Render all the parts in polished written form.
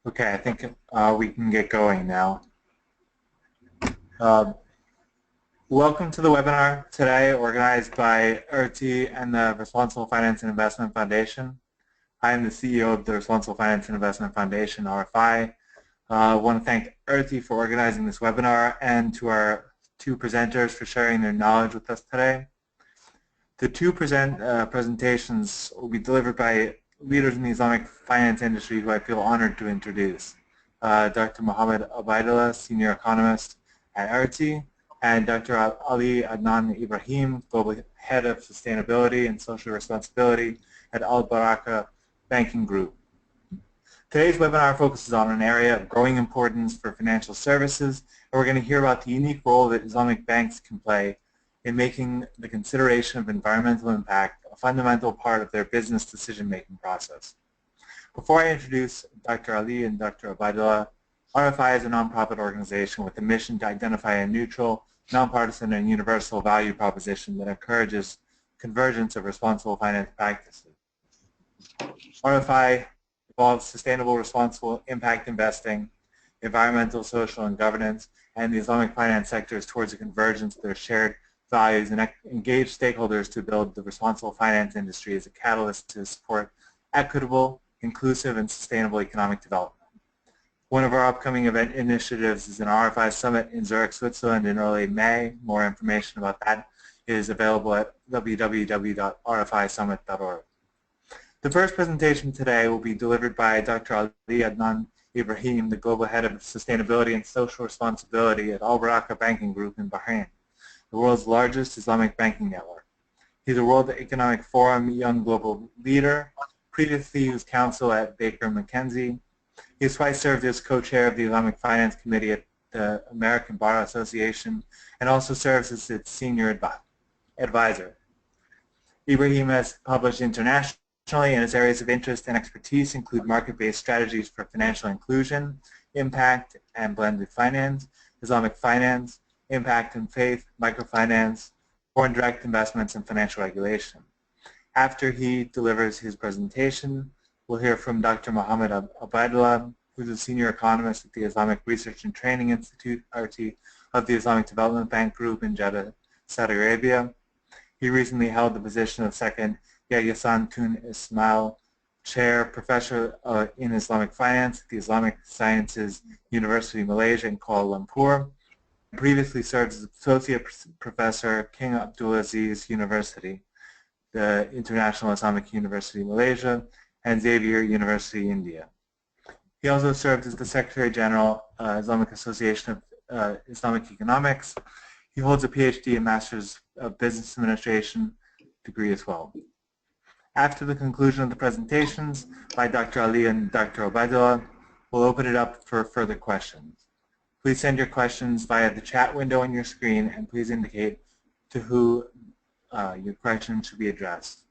Okay, I think we can get going now. Welcome to the webinar today, organized by URTI and the Responsible Finance and Investment Foundation. I am the CEO of the Responsible Finance and Investment Foundation, RFI. I want to thank URTI for organizing this webinar and to our two presenters for sharing their knowledge with us today. The two presentations will be delivered by leaders in the Islamic finance industry who I feel honored to introduce. Dr. Mohammed, Obaidullah, Senior Economist at URTI, and Dr. Ali Adnan Ibrahim, Global Head of Sustainability and Social Responsibility at Baraka Banking Group. Today's webinar focuses on an area of growing importance for financial services, and we're going to hear about the unique role that Islamic banks can play in making the consideration of environmental impact a fundamental part of their business decision-making process. Before I introduce Dr. Ali and Dr. Obaidullah, RFI is a nonprofit organization with a mission to identify a neutral, nonpartisan, and universal value proposition that encourages convergence of responsible finance practices. RFI involves sustainable, responsible impact investing, environmental, social, and governance, and the Islamic finance sectors towards a convergence of their shared values and engage stakeholders to build the responsible finance industry as a catalyst to support equitable, inclusive, and sustainable economic development. One of our upcoming event initiatives is an RFI Summit in Zurich, Switzerland in early May. More information about that is available at www.rfisummit.org. The first presentation today will be delivered by Dr. Ali Adnan Ibrahim, the Global Head of Sustainability and Social Responsibility at Al Baraka Banking Group in Bahrain, the world's largest Islamic banking network. He's a World Economic Forum Young Global Leader. Previously, he was counsel at Baker McKenzie. He has twice served as co-chair of the Islamic Finance Committee at the American Bar Association and also serves as its senior advisor. Ibrahim has published internationally, and his areas of interest and expertise include market-based strategies for financial inclusion, impact and blended finance, Islamic finance, impact and faith, microfinance, foreign direct investments, and financial regulation. After he delivers his presentation, we'll hear from Dr. Mohammed Obaidullah, who's a senior economist at the Islamic Research and Training Institute, RT, of the Islamic Development Bank Group in Jeddah, Saudi Arabia. He recently held the position of second Yayasan Tun Ismail Chair Professor in Islamic Finance at the Islamic Sciences University Malaysia in Kuala Lumpur. Previously served as Associate Professor at King Abdulaziz University, the International Islamic University Malaysia, and Xavier University, India. He also served as the Secretary General, Islamic Association of Islamic Economics. He holds a PhD and Master's of Business Administration degree as well. After the conclusion of the presentations by Dr. Ali and Dr. Obaidullah, we'll open it up for further questions. Please send your questions via the chat window on your screen, and please indicate to who your question should be addressed.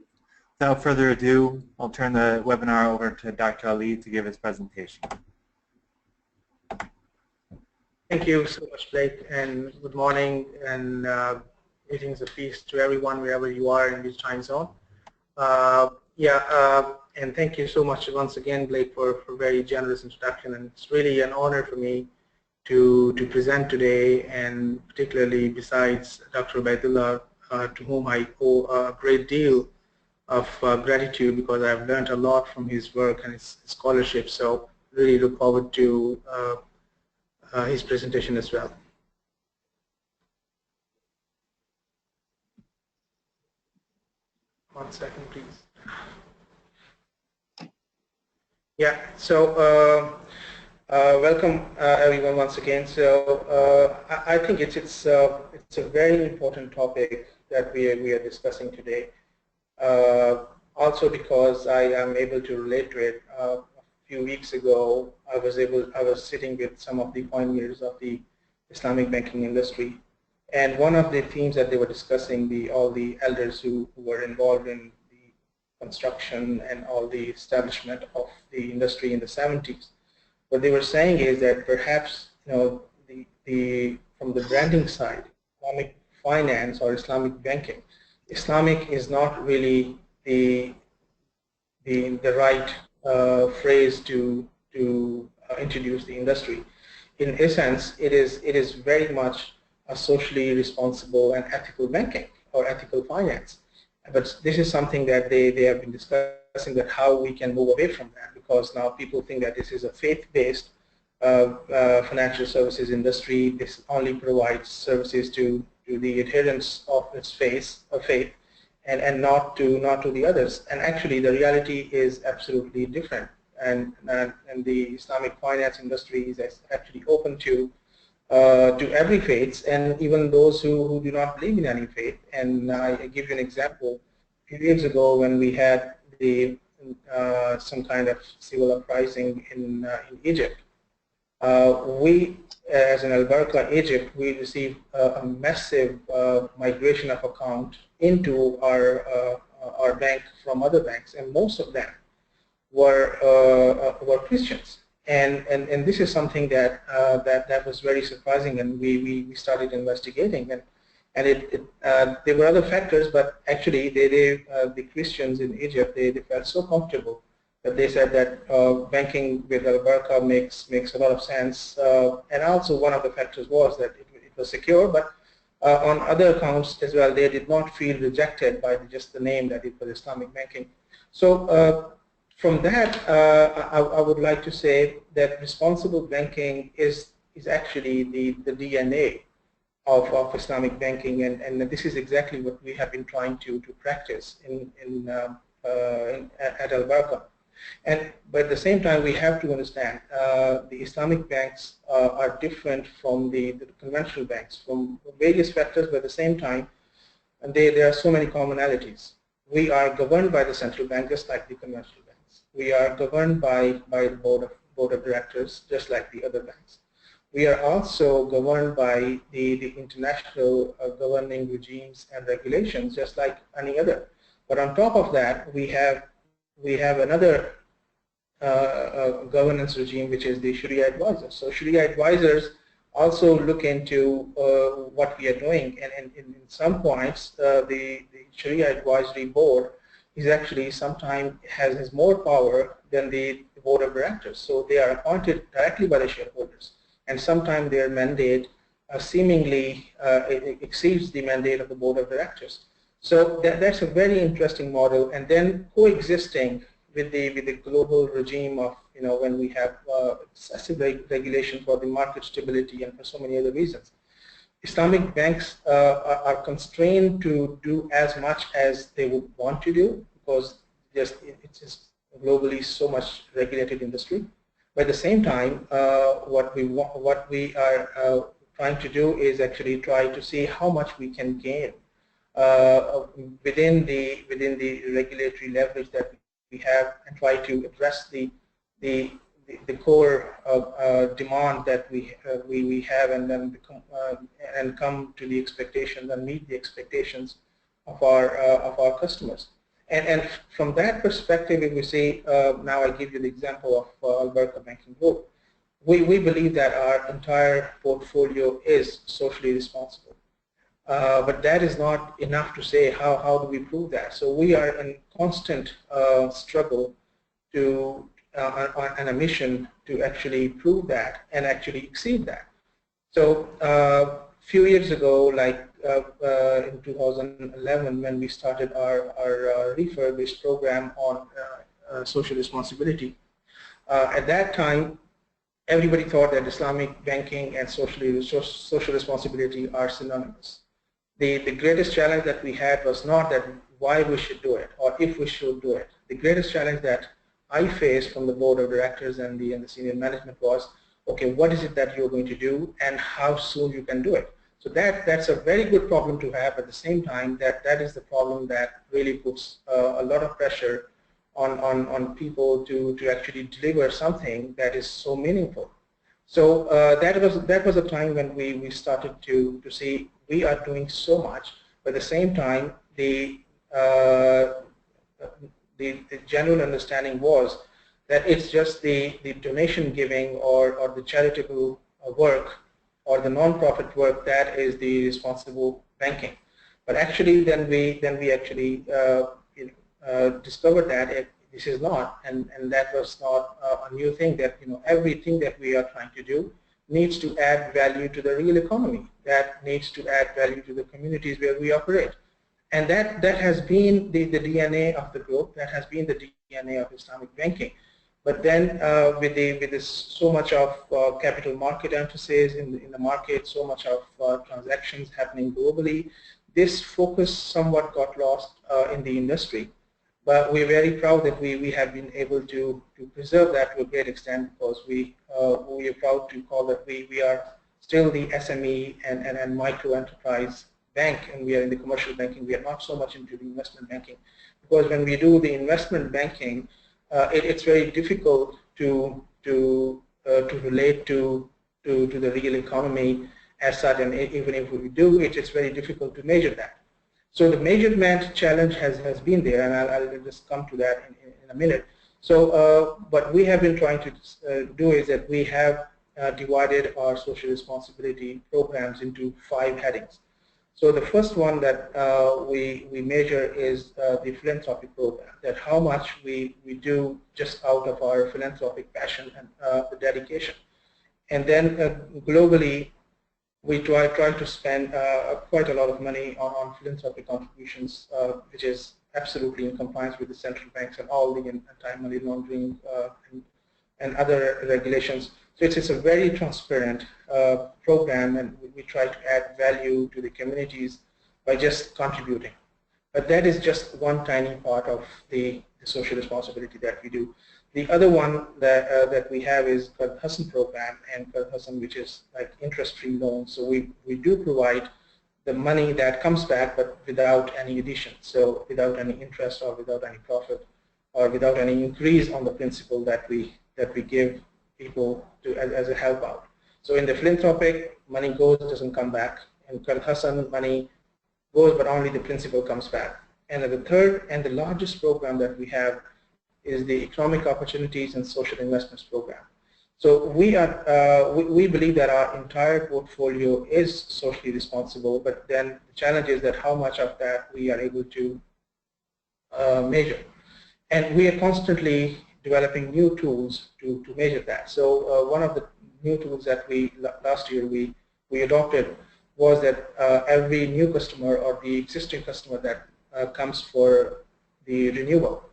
Without further ado, I'll turn the webinar over to Dr. Ali to give his presentation. Thank you so much, Blake, and good morning, and greetings of peace to everyone wherever you are in this time zone. And thank you so much once again, Blake, for a very generous introduction, and it's really an honor for me to present today, and particularly besides Dr. Obaidullah, to whom I owe a great deal of gratitude because I've learned a lot from his work and his scholarship. So really look forward to his presentation as well. One second, please. Yeah, so welcome everyone once again. So I think it's a very important topic that we are discussing today. Also because I am able to relate to it. A few weeks ago, I was sitting with some of the pioneers of the Islamic banking industry, and one of the themes that they were discussing, all the elders who were involved in the construction and all the establishment of the industry in the 70s, what they were saying is that perhaps from the branding side, Islamic finance or Islamic banking, Islamic is not really the right phrase to introduced the industry. In essence, it is very much a socially responsible and ethical banking or ethical finance. But this is something that they have been discussing, that how we can move away from that, because now people think that this is a faith-based financial services industry. This only provides services to the adherents of its faith, and not to the others. And actually, the reality is absolutely different. And the Islamic finance industry is actually open to every faith, and even those who do not believe in any faith. And I give you an example. A few years ago, when we had the some kind of civil uprising in Egypt, we, as in Baraka, Egypt, we received a massive migration of account into our bank from other banks, and most of them were Christians. And this is something that that was very surprising, and we started investigating, and there were other factors, but actually the Christians in Egypt, they felt so comfortable that they said that banking with Baraka makes a lot of sense, and also one of the factors was that it was secure, but on other accounts as well, they did not feel rejected by just the name that it was Islamic banking. So from that, I would like to say that responsible banking is actually the DNA of Islamic banking, and this is exactly what we have been trying to practice at Baraka. But at the same time, we have to understand the Islamic banks are different from the conventional banks from various factors, but at the same time, and there are so many commonalities. We are governed by the central bank just like the conventional banks. We are governed by the board of directors just like the other banks. We are also governed by the international governing regimes and regulations just like any other. But on top of that, we have another governance regime, which is the Sharia advisors. So Sharia advisors also look into what we are doing, and in some points, the Sharia advisory board is actually sometimes has more power than the board of directors. So they are appointed directly by the shareholders, and sometimes their mandate seemingly exceeds the mandate of the board of directors. So that's a very interesting model, and then coexisting with the global regime of, when we have excessive regulation for the market stability and for so many other reasons. Islamic banks are constrained to do as much as they would want to do, because it's just globally so much regulated industry. But at the same time, what we are trying to do is actually try to see how much we can gain within the regulatory leverage that we have, and try to address the core demand that we have, and then and come to the expectations and meet the expectations of our customers. And from that perspective, if we say, now I give you the example of Baraka Banking Group, we believe that our entire portfolio is socially responsible. But that is not enough to say how do we prove that. So we are in constant struggle to on a mission to actually prove that and actually exceed that. So a few years ago, like in 2011, when we started our refurbished program on social responsibility, at that time, everybody thought that Islamic banking and social responsibility are synonymous. The greatest challenge that we had was not that why we should do it or if we should do it. The greatest challenge that I faced from the board of directors and the senior management was, okay, what is it that you're going to do and how soon you can do it? So that's a very good problem to have. At the same time, that is the problem that really puts a lot of pressure on people to actually deliver something that is so meaningful. So that was a time when we started to see we are doing so much, but at the same time the general understanding was that it's just the donation giving or the charitable work or the non-profit work that is the responsible banking. But actually then we actually discovered that this is not, and that was not a new thing, that everything that we are trying to do needs to add value to the real economy, that needs to add value to the communities where we operate. And that has been the DNA of the group, that has been the DNA of Islamic banking. But then with this so much of capital market emphasis in the market, so much of transactions happening globally, this focus somewhat got lost in the industry. But we're very proud that we have been able to preserve that to a great extent, because we are proud to call that we are still the SME and micro enterprise bank, and we are in the commercial banking. We are not so much into the investment banking, because when we do the investment banking, it's very difficult to relate to the real economy as such, and even if we do it, it's very difficult to measure that. So the measurement challenge has been there, and I'll just come to that in a minute. So what we have been trying to do is that we have divided our social responsibility programs into 5 headings. So the first one that we measure is the philanthropic program, that how much we do just out of our philanthropic passion and the dedication. And then globally, we try to spend quite a lot of money on philanthropic contributions, which is absolutely in compliance with the central banks and all the anti-money laundering and other regulations. So it's a very transparent program, and we try to add value to the communities by just contributing. But that is just one tiny part of the social responsibility that we do. The other one that we have is Qard Hasan program, and Qard Hasan, which is like interest-free loans. So we do provide the money that comes back, but without any addition. So without any interest or without any profit or without any increase on the principal that we give people as a help out. So in the philanthropic, money goes, doesn't come back. In Qard Hasan, money goes, but only the principal comes back. And the third and the largest program that we have is the Economic Opportunities and Social Investments program. So we believe that our entire portfolio is socially responsible, but then the challenge is that how much of that we are able to measure. And we are constantly developing new tools to measure that. So one of the new tools that last year we adopted was that every new customer or the existing customer that comes for the renewal,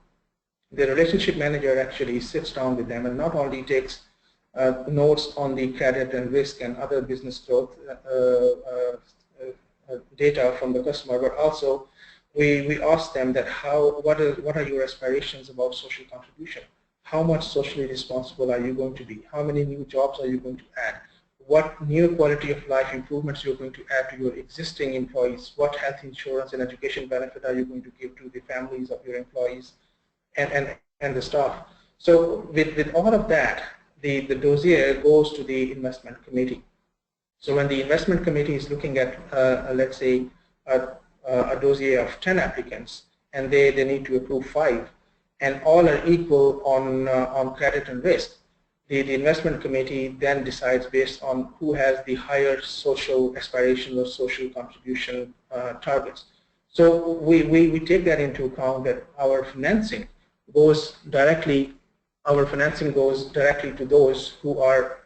the relationship manager actually sits down with them and not only takes notes on the credit and risk and other business growth data from the customer, but also we ask them that what are your aspirations about social contribution? How much socially responsible are you going to be? How many new jobs are you going to add? What new quality of life improvements you're going to add to your existing employees? What health insurance and education benefit are you going to give to the families of your employees and the staff? So with all of that, the dossier goes to the investment committee. So when the investment committee is looking at, let's say, a dossier of 10 applicants, and they need to approve 5, and all are equal on credit and risk, the investment committee then decides based on who has the higher social aspirations or social contribution targets. So we take that into account, that our financing goes directly to those who are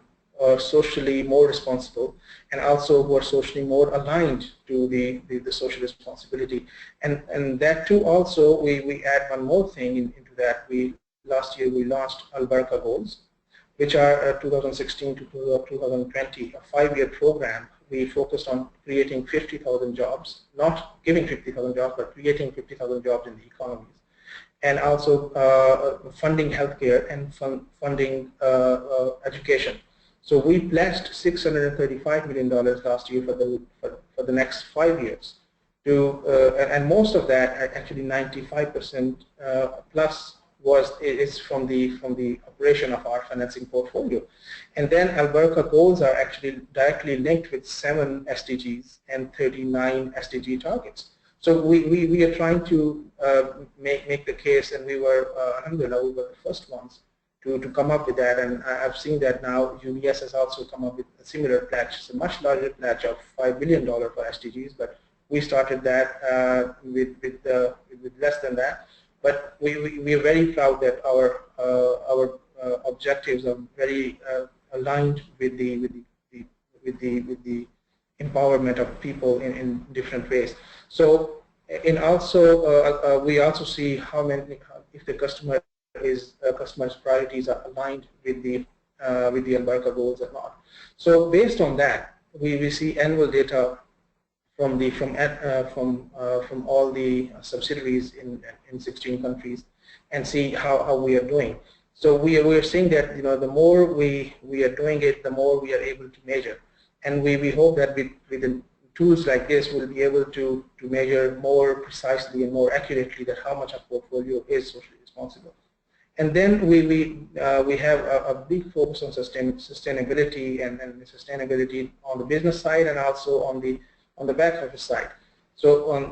socially more responsible, and also who are socially more aligned to the social responsibility. And that too also, we add one more thing into that. Last year we launched Baraka goals, which are 2016 to 2020, a 5-year program. We focused on creating 50,000 jobs, not giving 50,000 jobs, but creating 50,000 jobs in the economies. And also funding healthcare and funding education. So we pledged $635 million last year for the next 5 years. And most of that, actually 95% plus, is from the operation of our financing portfolio. And then Baraka goals are actually directly linked with 7 SDGs and 39 SDG targets. So we are trying to make the case, and we were, alhamdulillah, we were the first ones to come up with that. And I've seen that now UBS has also come up with a similar pledge. It's a much larger pledge of $5 billion for SDGs, but we started that with less than that. But we are very proud that our objectives are very aligned with the empowerment of people in different ways. So, and also we also see how many, if the customer's priorities are aligned with the Baraka goals or not. So based on that, we see annual data from all the subsidiaries in 16 countries and see how we are doing. So we are seeing that the more we are doing it, the more we are able to measure, and we hope that with the tools like this, we'll be able to measure more precisely and more accurately that how much our portfolio is socially responsible. And then we have a big focus on sustainability and sustainability on the business side and also on the back office side. So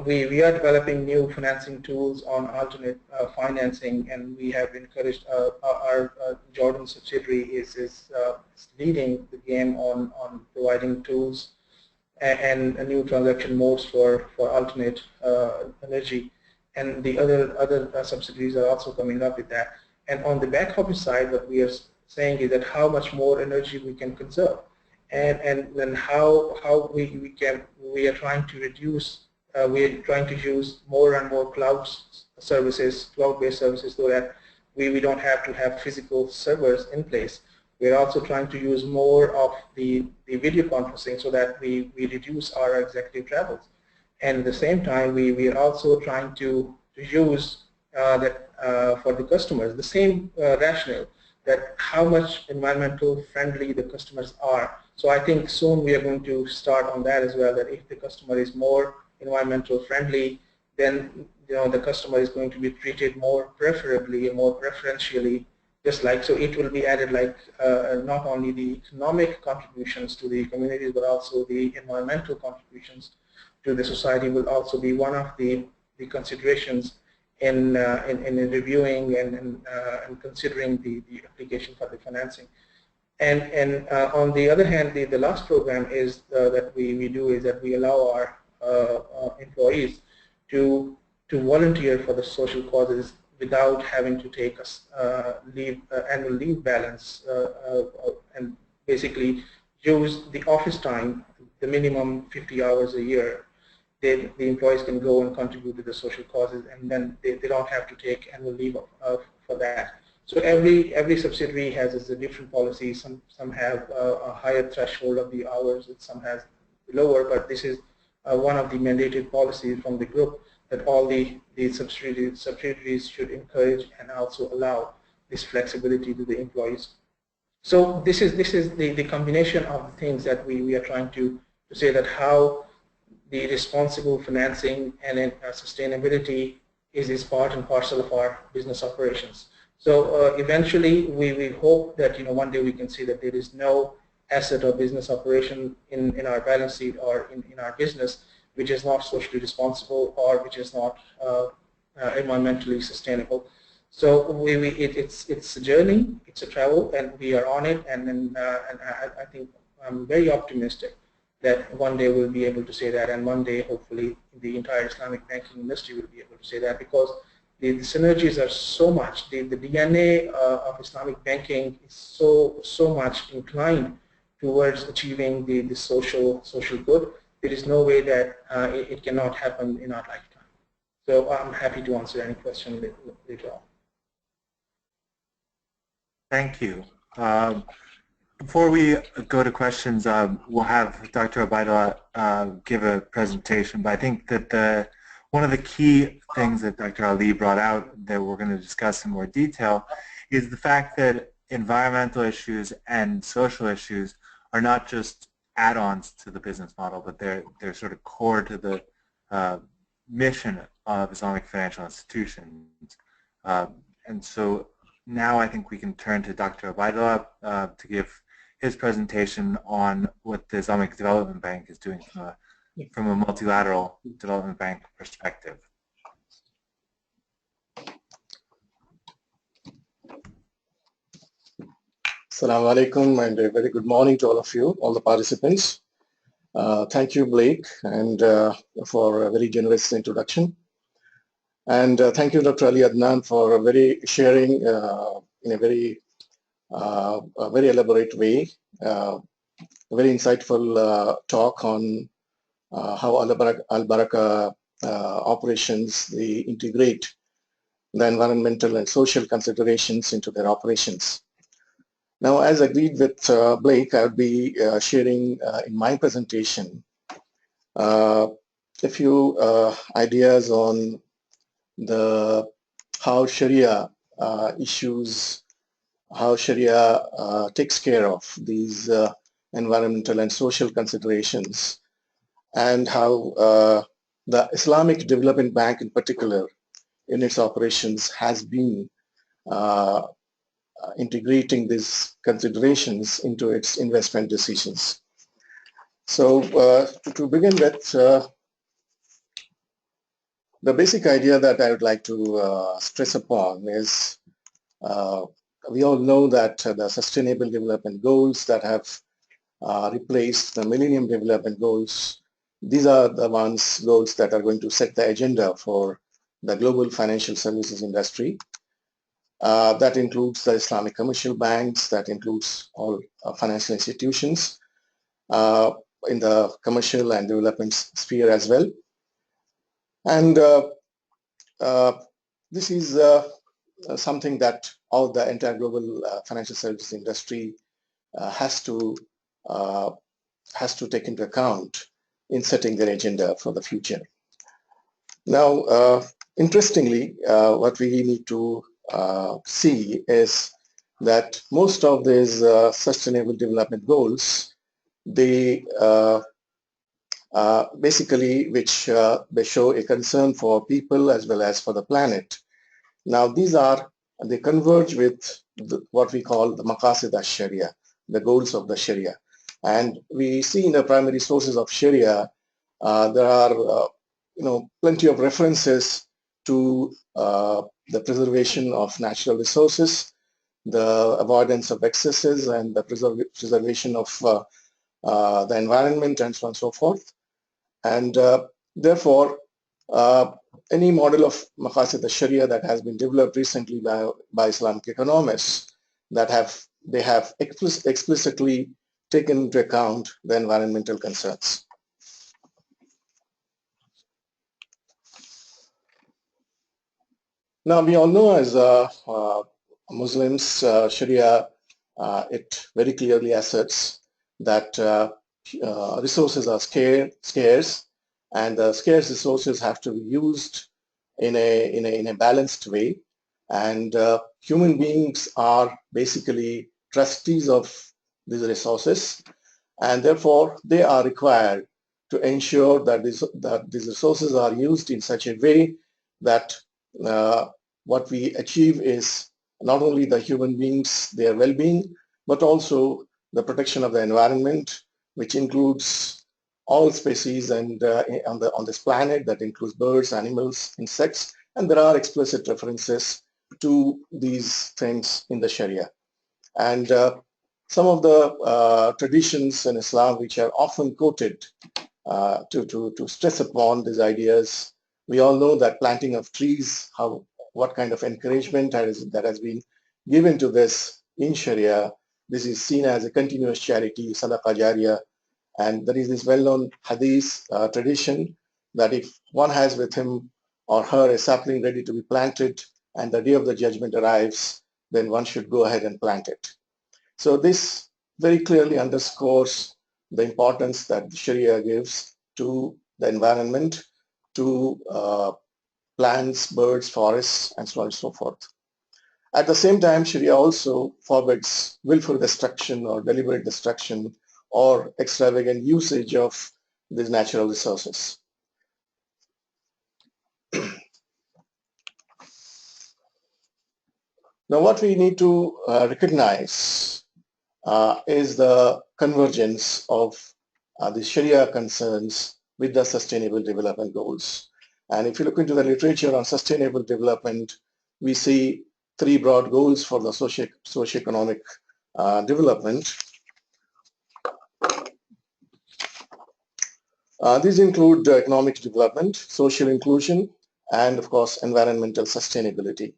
we are developing new financing tools on alternate financing, and we have encouraged our Jordan subsidiary is leading the game on providing tools and new transaction modes for alternate energy, and the other subsidiaries are also coming up with that. And on the back office side, what we are saying is that how much more energy we can conserve, and then how we are trying to reduce. We are trying to use more and more cloud-based services, so that we don't have to have physical servers in place. We are also trying to use more of the video conferencing so that we reduce our executive travels. And at the same time, we are also trying to use that for the customers, the same rationale, that how much environmental friendly the customers are. So I think soon we are going to start on that as well, that if the customer is more environmental friendly, then the customer is going to be treated more preferably and more preferentially, just like, so it will be added like not only the economic contributions to the communities, but also the environmental contributions to the society will also be one of the considerations in reviewing and considering the application for the financing. And on the other hand, the last program is that we do is that we allow our employees to volunteer for the social causes without having to take annual leave balance and basically use the office time, the minimum 50 hours a year. The employees can go and contribute to the social causes, and then they don't have to take annual leave for that. So every subsidiary has a different policy. Some have a higher threshold of the hours, and some has lower. But this is one of the mandated policies from the group, that all the subsidiaries should encourage and also allow this flexibility to the employees. So this is the combination of things that we are trying to say, that how the responsible financing and sustainability is part and parcel of our business operations. So eventually we hope that one day we can see that there is no asset or business operation in our balance sheet or in our business which is not socially responsible or which is not environmentally sustainable. So it's a journey, it's a travel, and we are on it. And I think I'm very optimistic that one day we'll be able to say that, and one day hopefully the entire Islamic banking industry will be able to say that, because the synergies are so much. The DNA of Islamic banking is so much inclined towards achieving the social good. There is no way that it cannot happen in our lifetime. So I'm happy to answer any question later on. Thank you. Before we go to questions, we'll have Dr. Obaidullah give a presentation, but I think that one of the key things that Dr. Ali brought out that we're going to discuss in more detail is the fact that environmental issues and social issues are not just add-ons to the business model, but they're sort of core to the mission of Islamic financial institutions. And so now I think we can turn to Dr. Obaidullah to give his presentation on what the Islamic Development Bank is doing from a multilateral development bank perspective. Assalamu alaikum, and a very good morning to all of you, all the participants. Thank you, Blake, and for a very generous introduction. And thank you, Dr. Ali Adnan, for sharing in a very elaborate way, a very insightful talk on how al-Baraka operations, they integrate the environmental and social considerations into their operations. Now, as agreed with Blake, I would be sharing in my presentation a few ideas on how Sharia issues, how Sharia takes care of these environmental and social considerations, and how the Islamic Development Bank in particular in its operations has been integrating these considerations into its investment decisions. So to begin with, the basic idea that I would like to stress upon is we all know that the Sustainable Development Goals that have replaced the Millennium Development Goals, these are the goals that are going to set the agenda for the global financial services industry. That includes the Islamic commercial banks, that includes all financial institutions in the commercial and development sphere as well. And this is something that all the entire global financial services industry has to take into account in setting their agenda for the future. Now, interestingly, what we need to see is that most of these sustainable development goals, they basically they show a concern for people as well as for the planet. Now they converge with what we call the Maqasid-al-Shariah, the goals of the Sharia. And we see in the primary sources of Sharia, there are plenty of references to the preservation of natural resources, the avoidance of excesses, and the preservation of the environment, and so on and so forth. And therefore, any model of Maqasid al-Sharia that has been developed recently by Islamic economists, they have explicitly taken into account the environmental concerns. Now, we all know as Muslims, Sharia, it very clearly asserts that resources are scarce, and the scarce resources have to be used in a balanced way. And human beings are basically trustees of these resources, and therefore they are required to ensure that these resources are used in such a way that what we achieve is not only the human beings, their well-being, but also the protection of the environment, which includes all species and on this planet, that includes birds, animals, insects, and there are explicit references to these things in the Sharia. And some of the traditions in Islam which are often quoted to stress upon these ideas, we all know that planting of trees, what kind of encouragement that has been given to this in Sharia. This is seen as a continuous charity, sadaqah jariyah, and there is this well-known hadith tradition that if one has with him or her a sapling ready to be planted and the day of the judgment arrives, then one should go ahead and plant it. So this very clearly underscores the importance that the Sharia gives to the environment, to plants, birds, forests, and so on and so forth. At the same time, Sharia also forbids willful destruction or deliberate destruction or extravagant usage of these natural resources. Now, what we need to recognize is the convergence of the Sharia concerns with the Sustainable Development Goals. And if you look into the literature on sustainable development, we see three broad goals for the socioeconomic development. These include economic development, social inclusion, and of course environmental sustainability.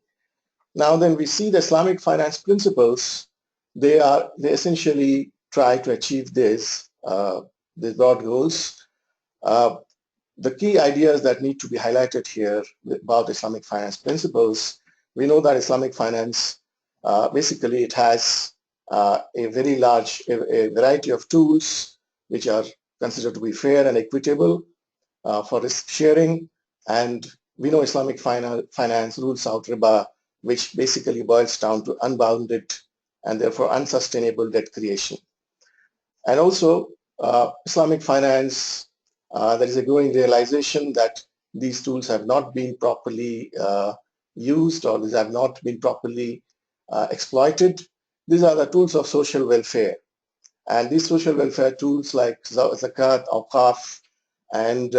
Now then we see the Islamic finance principles, they essentially try to achieve these broad goals. The key ideas that need to be highlighted here about Islamic finance principles, we know that Islamic finance, basically it has a very large, a variety of tools which are considered to be fair and equitable for risk sharing. And we know Islamic finance rules out riba, which basically boils down to unbounded and therefore unsustainable debt creation. And also Islamic finance, there is a growing realization that these tools have not been properly used, or these have not been properly exploited. These are the tools of social welfare. And these social welfare tools like zakat, awqaf, and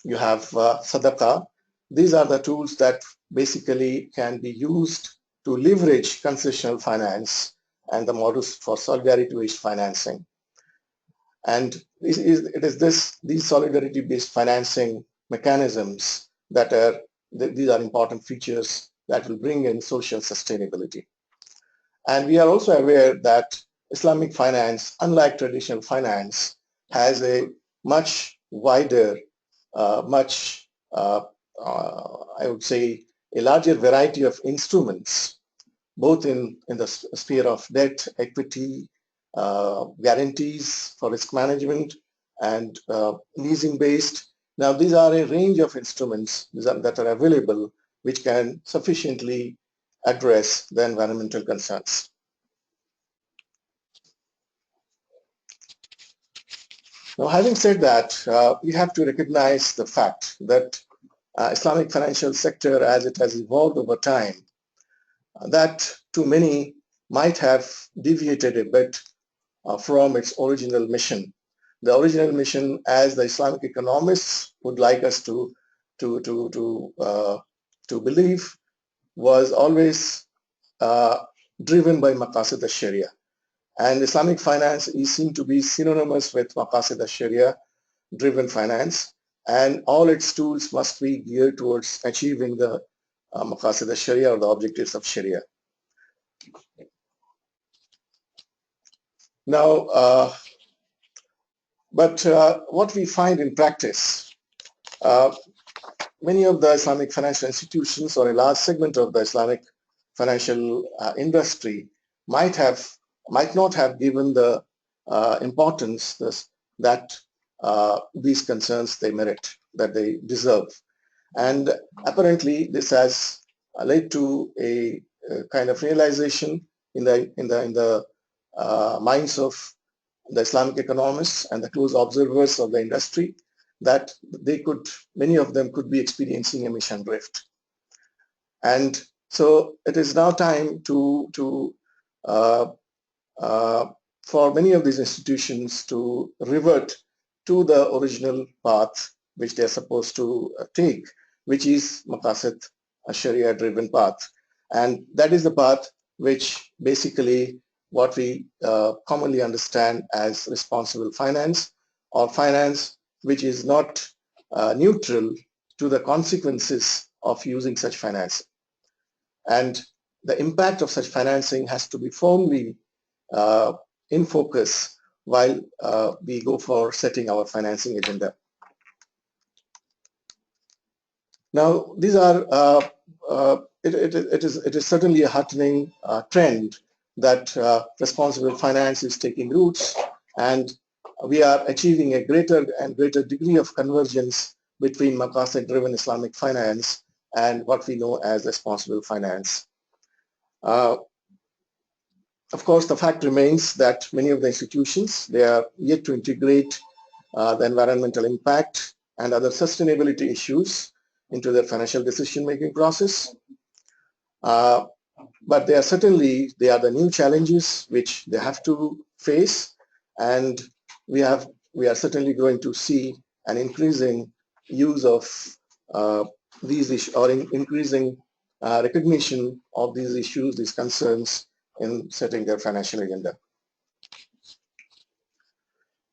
you have sadaqah. These are the tools that basically can be used to leverage concessional finance and the models for solidarity-based financing. And it is these solidarity-based financing mechanisms that these are important features that will bring in social sustainability. And we are also aware that Islamic finance, unlike traditional finance, has a much wider, I would say, a larger variety of instruments, both in the sphere of debt, equity, guarantees for risk management, and leasing based. Now these are a range of instruments that are available which can sufficiently address the environmental concerns. Now having said that, we have to recognize the fact that Islamic financial sector, as it has evolved over time, that to many might have deviated a bit from its original mission. The original mission, as the Islamic economists would like us to believe, was always driven by Maqasid-al-Shariah. And Islamic finance is seen to be synonymous with Maqasid-al-Shariah driven finance, and all its tools must be geared towards achieving the Maqasid-al-Shariah, or the objectives of Sharia. Now, what we find in practice, many of the Islamic financial institutions, or a large segment of the Islamic financial industry, might not have given the importance that these concerns they merit, that they deserve. And apparently this has led to a kind of realization in the minds of the Islamic economists and the close observers of the industry, that many of them could be experiencing a mission drift. And so it is now time for many of these institutions to revert to the original path which they are supposed to take, which is Maqasid-al-Shariah driven path. And that is the path which basically what we commonly understand as responsible finance, or finance which is not neutral to the consequences of using such finance. And the impact of such financing has to be firmly in focus while we go for setting our financing agenda. Now, these are it is certainly a heartening trend that responsible finance is taking roots, and we are achieving a greater and greater degree of convergence between Maqasid-driven Islamic finance and what we know as responsible finance. Of course, the fact remains that many of the institutions, they are yet to integrate the environmental impact and other sustainability issues into their financial decision-making process. But they are the new challenges which they have to face, and we are certainly going to see an increasing use of these issues, or increasing recognition of these issues, these concerns, in setting their financial agenda.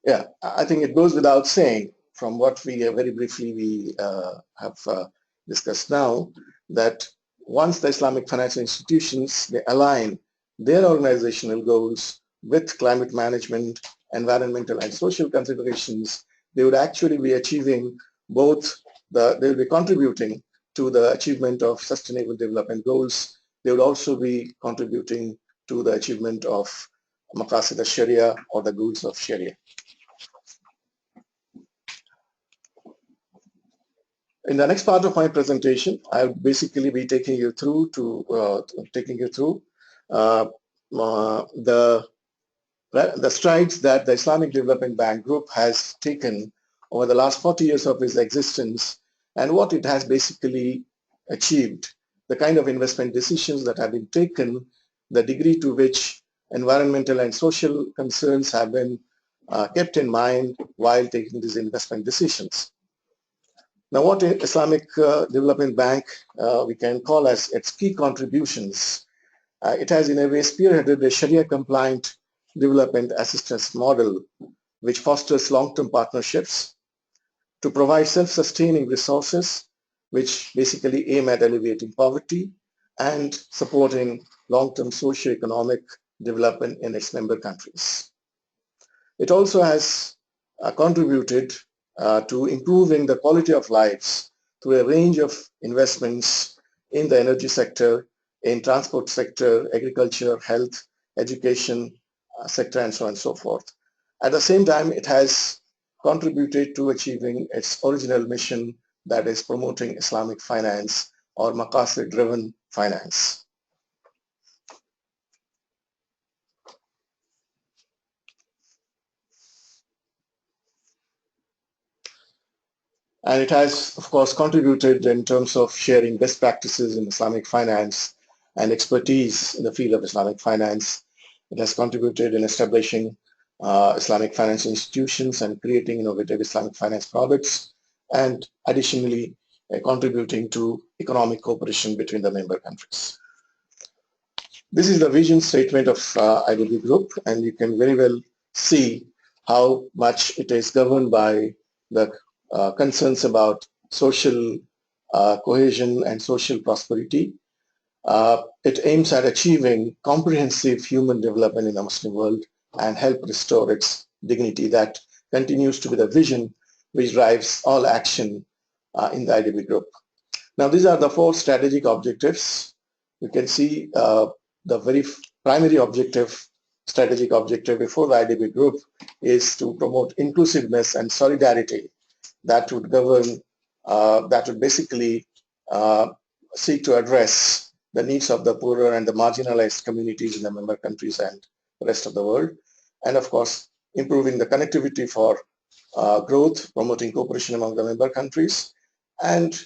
Yeah, I think it goes without saying, from what we very briefly have discuss now, that once the Islamic financial institutions, they align their organizational goals with climate management, environmental and social considerations, they would actually be achieving both they will be contributing to the achievement of sustainable development goals. They will also be contributing to the achievement of Maqasid-al-Shariah or the goals of Sharia. In the next part of my presentation, I'll basically be taking you through the strides that the Islamic Development Bank Group has taken over the last 40 years of its existence and what it has basically achieved, the kind of investment decisions that have been taken, the degree to which environmental and social concerns have been kept in mind while taking these investment decisions. Now, what Islamic Development Bank we can call as its key contributions, it has in a way spearheaded a Sharia-compliant development assistance model which fosters long-term partnerships to provide self-sustaining resources which basically aim at alleviating poverty and supporting long-term socio-economic development in its member countries. It also has contributed to improving the quality of lives through a range of investments in the energy sector, in transport sector, agriculture, health, education sector, and so on and so forth. At the same time, it has contributed to achieving its original mission, that is promoting Islamic finance or Maqasid-driven finance. And it has, of course, contributed in terms of sharing best practices in Islamic finance and expertise in the field of Islamic finance. It has contributed in establishing Islamic financial institutions and creating innovative Islamic finance products, and additionally contributing to economic cooperation between the member countries. This is the vision statement of IDB Group, and you can very well see how much it is governed by the concerns about social cohesion and social prosperity. It aims at achieving comprehensive human development in the Muslim world and help restore its dignity. That continues to be the vision which drives all action in the IDB Group. Now, these are the 4 strategic objectives. You can see the very primary strategic objective before the IDB Group is to promote inclusiveness and solidarity that would govern, that would basically seek to address the needs of the poorer and the marginalized communities in the member countries and the rest of the world. And of course, improving the connectivity for growth, promoting cooperation among the member countries. And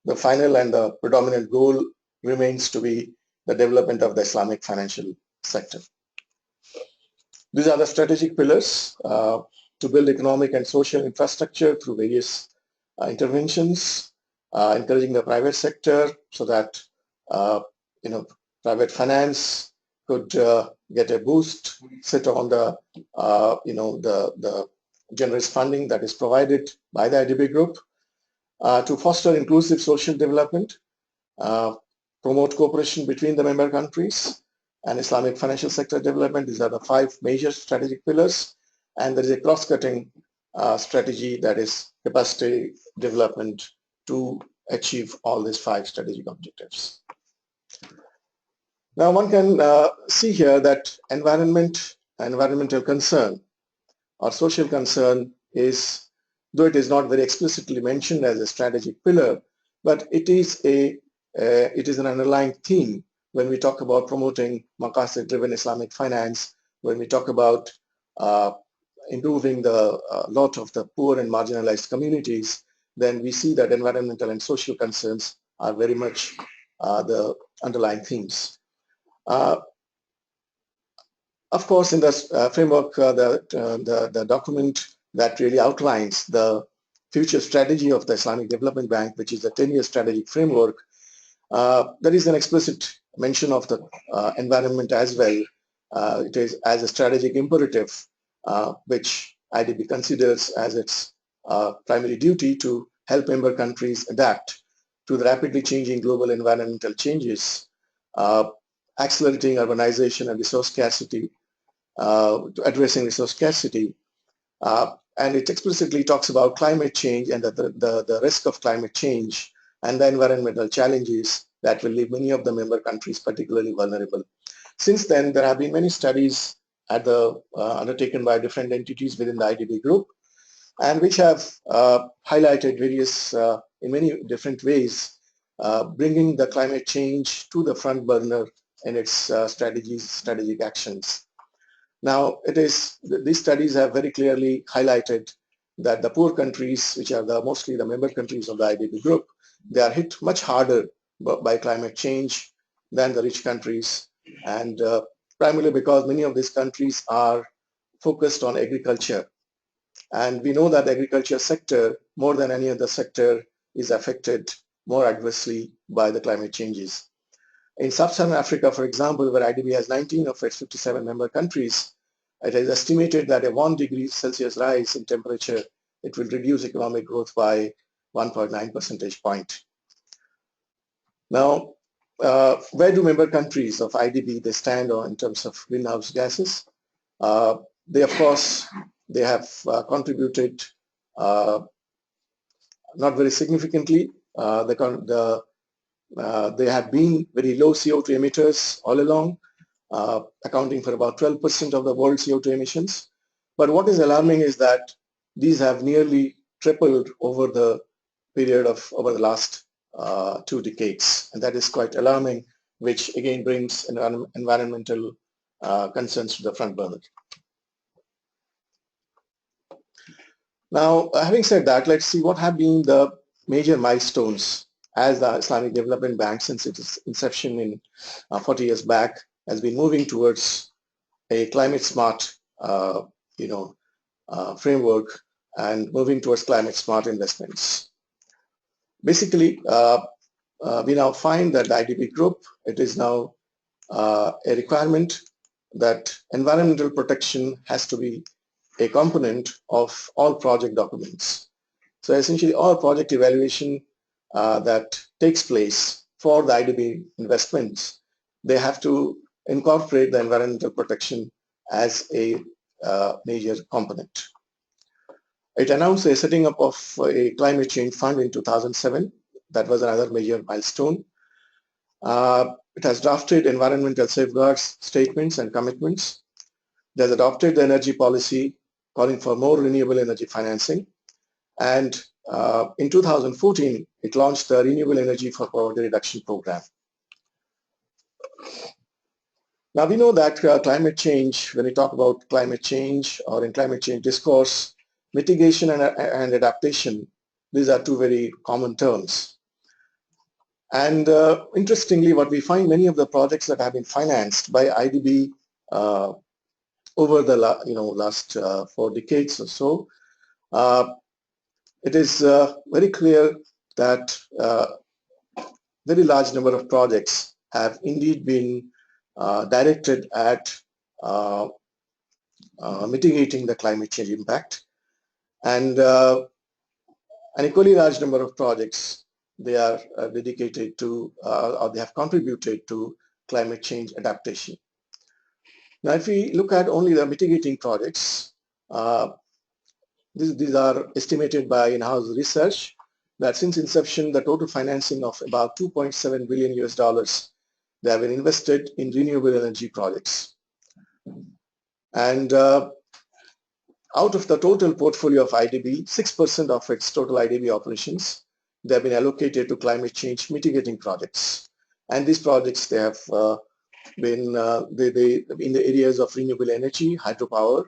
the final and the predominant goal remains to be the development of the Islamic financial sector. These are the strategic pillars to build economic and social infrastructure through various interventions, encouraging the private sector so that private finance could get a boost, sit on the the generous funding that is provided by the IDB Group, to foster inclusive social development, promote cooperation between the member countries, and Islamic financial sector development. These are the 5 major strategic pillars, and there is a cross-cutting strategy, that is capacity development, to achieve all these 5 strategic objectives. Now, one can see here that environmental concern or social concern is, though it is not very explicitly mentioned as a strategic pillar, but it is an underlying theme when we talk about promoting Maqasid-driven Islamic finance, when we talk about improving the lot of the poor and marginalized communities. Then we see that environmental and social concerns are very much the underlying themes. Of course, in this framework, the document that really outlines the future strategy of the Islamic Development Bank, which is the 10-year strategic framework, there is an explicit mention of the environment as well. It is as a strategic imperative, which IDB considers as its primary duty to help member countries adapt to the rapidly changing global environmental changes, accelerating urbanization and resource scarcity, to addressing resource scarcity. And it explicitly talks about climate change and the risk of climate change and the environmental challenges that will leave many of the member countries particularly vulnerable. Since then, there have been many studies undertaken by different entities within the IDB group, and which have highlighted various, in many different ways, bringing the climate change to the front burner in its strategic actions. Now, these studies have very clearly highlighted that the poor countries, which are mostly the member countries of the IDB group, they are hit much harder by climate change than the rich countries, and primarily because many of these countries are focused on agriculture. And we know that the agriculture sector, more than any other sector, is affected more adversely by the climate changes. In Sub-Saharan Africa, for example, where IDB has 19 of its 57 member countries, it is estimated that a 1 degree Celsius rise in temperature, it will reduce economic growth by 1.9 percentage point. Now, where do member countries of IDB they stand on in terms of greenhouse gases? They, of course, they have contributed not very significantly. They have been very low CO2 emitters all along, accounting for about 12% of the world CO2 emissions. But what is alarming is that these have nearly tripled over the last 2 decades, and that is quite alarming, which again brings environmental concerns to the front burner. Now, having said that, let's see what have been the major milestones as the Islamic Development Bank, since its inception in 40 years back, has been moving towards a climate smart framework and moving towards climate smart investments. Basically, we now find that the IDB group, it is now a requirement that environmental protection has to be a component of all project documents. So essentially all project evaluation that takes place for the IDB investments, they have to incorporate the environmental protection as a major component. It announced a setting up of a climate change fund in 2007. That was another major milestone. It has drafted environmental safeguards, statements and commitments. It has adopted the energy policy calling for more renewable energy financing. And in 2014, it launched the Renewable Energy for Poverty Reduction Program. Now we know that climate change, when we talk about climate change or in climate change discourse, mitigation and adaptation, these are 2 very common terms. And interestingly, what we find, many of the projects that have been financed by IDB over the last 4 decades or so, it is very clear that very large number of projects have indeed been directed at mitigating the climate change impact, and an equally large number of projects, they are dedicated to or they have contributed to climate change adaptation. Now if we look at only the mitigating projects, these are estimated by in-house research that since inception the total financing of about $2.7 billion US, they have been invested in renewable energy projects. And out of the total portfolio of IDB, 6% of its total IDB operations, they have been allocated to climate change mitigating projects. And these projects, they have been in the areas of renewable energy, hydropower,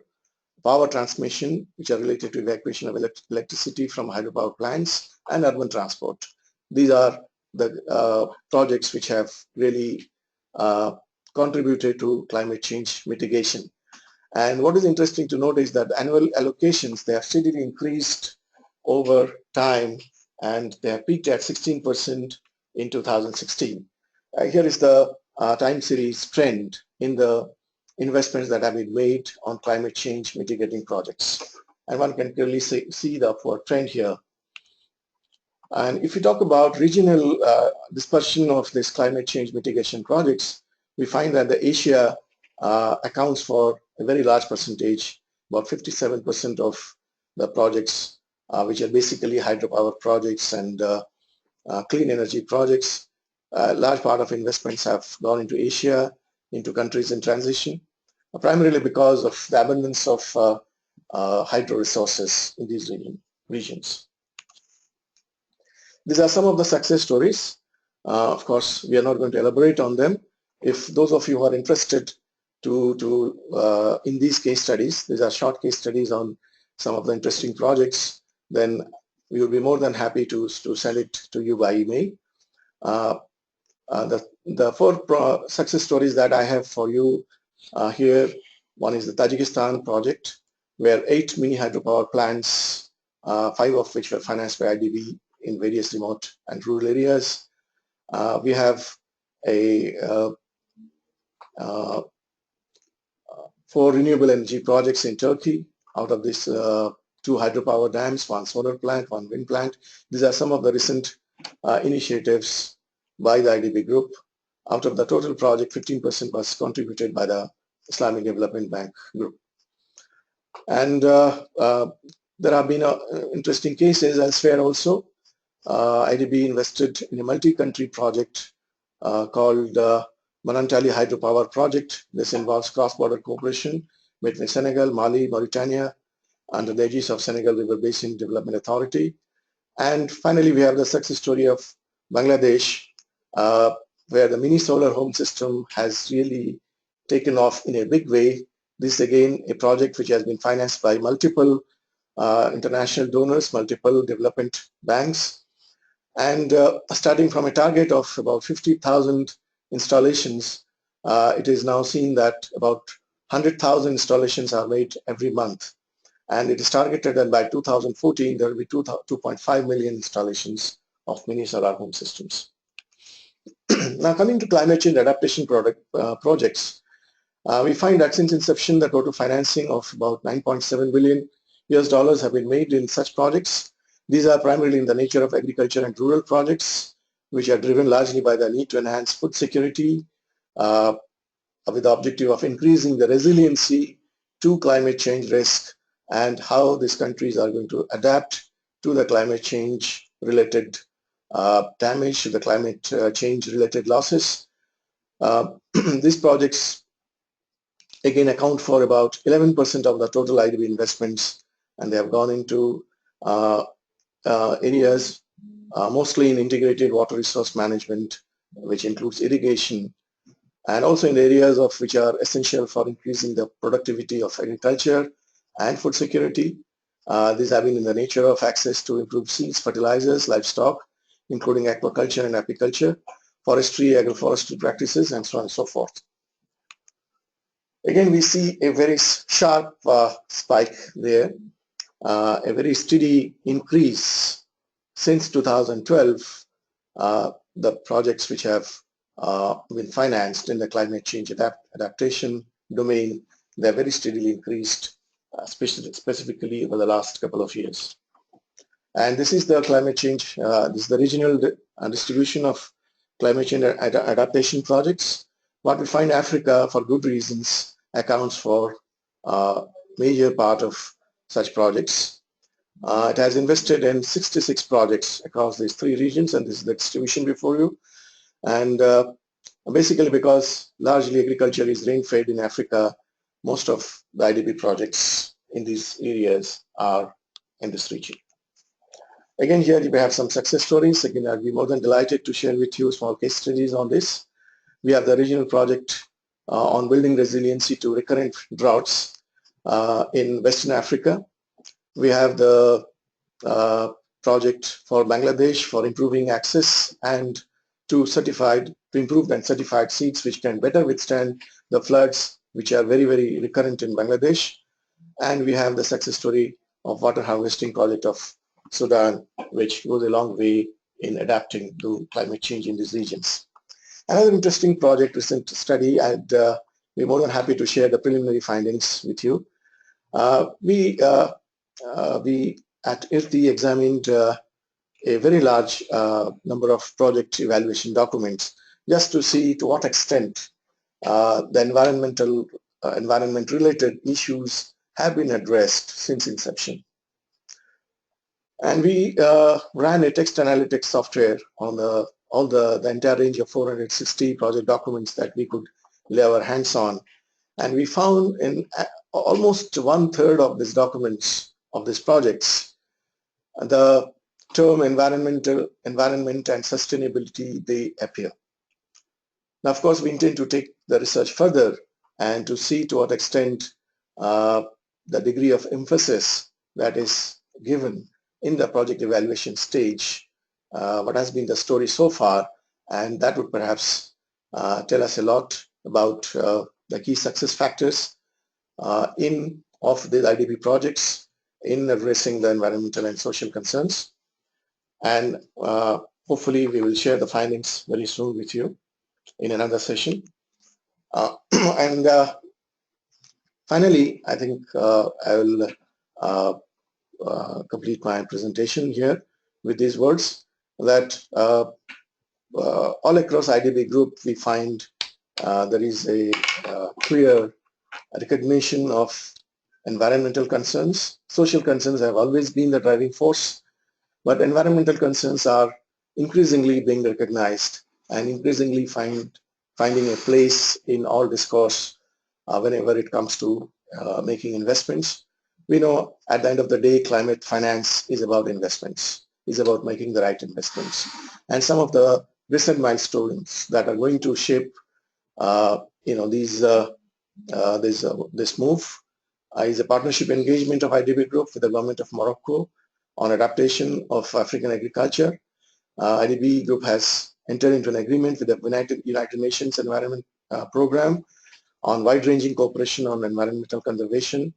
power transmission, which are related to evacuation of electricity from hydropower plants, and urban transport. These are the projects which have really contributed to climate change mitigation. And what is interesting to note is that annual allocations, they have steadily increased over time, and they have peaked at 16% in 2016. Here is the time series trend in the investments that have been made on climate change mitigating projects. And one can clearly see the upward trend here. And if you talk about regional dispersion of this climate change mitigation projects, we find that the Asia accounts for a very large percentage, about 57% of the projects, which are basically hydropower projects and clean energy projects. A large part of investments have gone into Asia, into countries in transition, primarily because of the abundance of hydro resources in these regions. These are some of the success stories. Of course, we are not going to elaborate on them. If those of you who are interested in these case studies, these are short case studies on some of the interesting projects, then we will be more than happy to send it to you by email. The four success stories that I have for you here, one is the Tajikistan project, where 8 mini hydropower plants, 5 of which were financed by ISDB in various remote and rural areas. We have a 4 renewable energy projects in Turkey. Out of this, 2 hydropower dams, 1 solar plant, 1 wind plant. These are some of the recent initiatives by the ISDB group. Out of the total project, 15% was contributed by the Islamic Development Bank group. And there have been interesting cases elsewhere also. ISDB invested in a multi-country project called Manantali Hydropower Project. This involves cross-border cooperation between Senegal, Mali, Mauritania, under the aegis of Senegal River Basin Development Authority. And finally, we have the success story of Bangladesh, where the mini solar home system has really taken off in a big way. This is again a project which has been financed by multiple international donors, multiple development banks. And starting from a target of about 50,000 installations, it is now seen that about 100,000 installations are made every month. And it is targeted that by 2014, there will be 2.5 million installations of mini solar home systems. Now coming to climate change adaptation projects, we find that since inception, the total financing of about $9.7 billion have been made in such projects. These are primarily in the nature of agriculture and rural projects, which are driven largely by the need to enhance food security with the objective of increasing the resiliency to climate change risk and how these countries are going to adapt to the climate change related damage, to the climate change related losses. These projects again account for about 11% of the total ISDB investments, and they have gone into areas mostly in integrated water resource management, which includes irrigation, and also in areas of which are essential for increasing the productivity of agriculture and food security. These have been in the nature of access to improved seeds, fertilizers, livestock, including aquaculture and apiculture, forestry, agroforestry practices, and so on and so forth. Again, we see a very sharp spike there, a very steady increase since 2012. The projects which have been financed in the climate change adaptation domain, they're very steadily increased, specifically over the last couple of years. And this is the climate change, this is the regional distribution of climate change adaptation projects. What we find Africa, for good reasons, accounts for a major part of such projects. It has invested in 66 projects across these 3 regions, and this is the distribution before you. And basically because largely agriculture is rain-fed in Africa, most of the ISDB projects in these areas are in this region. Again, here we have some success stories. Again, I'll be more than delighted to share with you small case studies on this. We have the regional project on building resiliency to recurrent droughts in Western Africa. We have the project for Bangladesh for improving access and to improved and certified seeds which can better withstand the floods which are very, very recurrent in Bangladesh. And we have the success story of water harvesting project of Sudan, which goes a long way in adapting to climate change in these regions. Another interesting project, recent study, and we're more than happy to share the preliminary findings with you. We at ISDB examined a very large number of project evaluation documents just to see to what extent the environment-related issues have been addressed since inception. And we ran a text analytics software on the entire range of 460 project documents that we could lay our hands on. And we found in almost 1/3 of these documents, of these projects, the term environment and sustainability, they appear. Now, of course, we intend to take the research further and to see to what extent the degree of emphasis that is given in the project evaluation stage, what has been the story so far, and that would perhaps tell us a lot about the key success factors of the IDB projects in addressing the environmental and social concerns. And hopefully we will share the findings very soon with you in another session. And finally, I think I will complete my presentation here with these words that all across IDB group we find there is a clear recognition of environmental concerns. Social concerns have always been the driving force, but environmental concerns are increasingly being recognized and increasingly finding a place in all discourse whenever it comes to making investments. We know at the end of the day, climate finance is about investments, is about making the right investments. And some of the recent milestones that are going to shape this move is a partnership engagement of IDB Group with the government of Morocco on adaptation of African agriculture. IDB Group has entered into an agreement with the United Nations Environment Program on wide-ranging cooperation on environmental conservation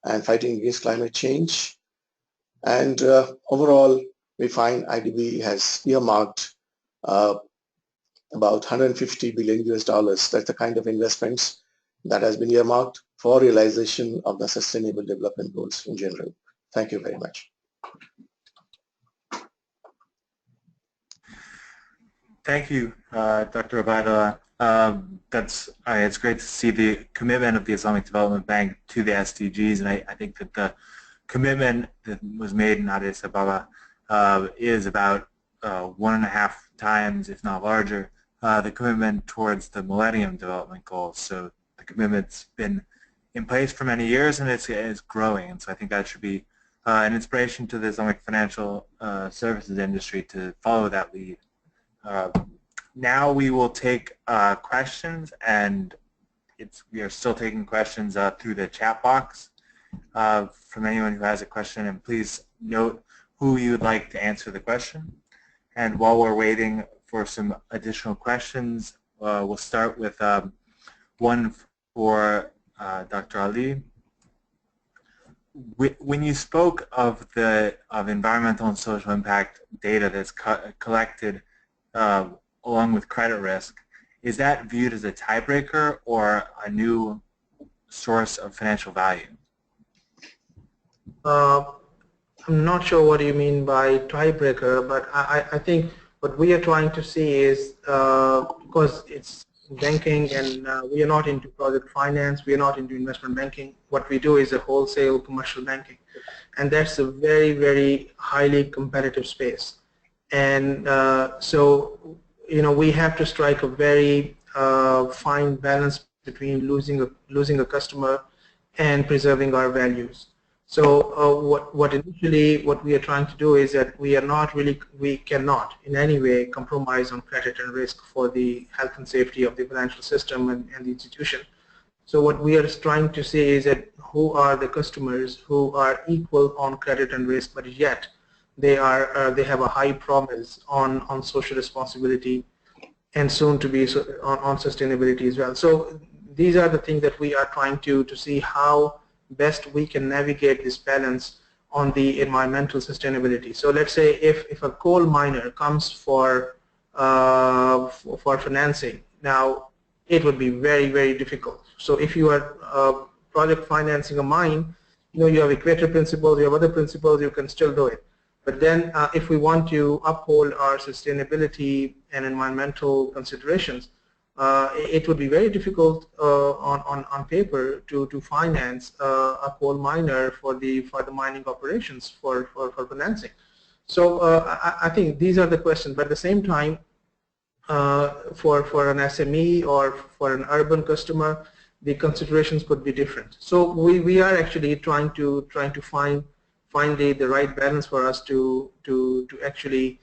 and fighting against climate change. And overall, we find IDB has earmarked about $150 billion. That's the kind of investments that has been earmarked for realization of the Sustainable Development Goals in general. Thank you very much. Thank you, Dr. Obaidullah. It's great to see the commitment of the Islamic Development Bank to the SDGs, and I think that the commitment that was made in Addis Ababa is about 1.5 times, if not larger, the commitment towards the Millennium Development Goals. So the commitment's been in place for many years, and it's growing, and so I think that should be an inspiration to the Islamic financial services industry to follow that lead. Now we will take questions, and we are still taking questions through the chat box from anyone who has a question, and please note who you would like to answer the question. And while we're waiting for some additional questions, we'll start with one for Dr. Ali. When you spoke of environmental and social impact data that's collected along with credit risk, is that viewed as a tiebreaker or a new source of financial value? I'm not sure what you mean by tiebreaker, but I think what we are trying to see is, because it's banking and we are not into project finance, we are not into investment banking, what we do is a wholesale commercial banking. And that's a very, very highly competitive space. And so, we have to strike a very fine balance between losing a customer and preserving our values. So what we are trying to do is that we cannot in any way compromise on credit and risk for the health and safety of the financial system and the institution. So what we are trying to say is that who are the customers who are equal on credit and risk, but yet they have a high promise on social responsibility and soon to be on sustainability as well. So these are the things that we are trying to see how best we can navigate this balance on the environmental sustainability. So let's say if a coal miner comes for financing, now it would be very, very difficult. So if you are project financing a mine, you have equator principles, you have other principles, you can still do it. But then if we want to uphold our sustainability and environmental considerations, it would be very difficult on paper to finance a coal miner for the mining operations for financing. So I think these are the questions. But at the same time, for an SME or for an urban customer, the considerations could be different. So we are actually trying to find the right balance for us to actually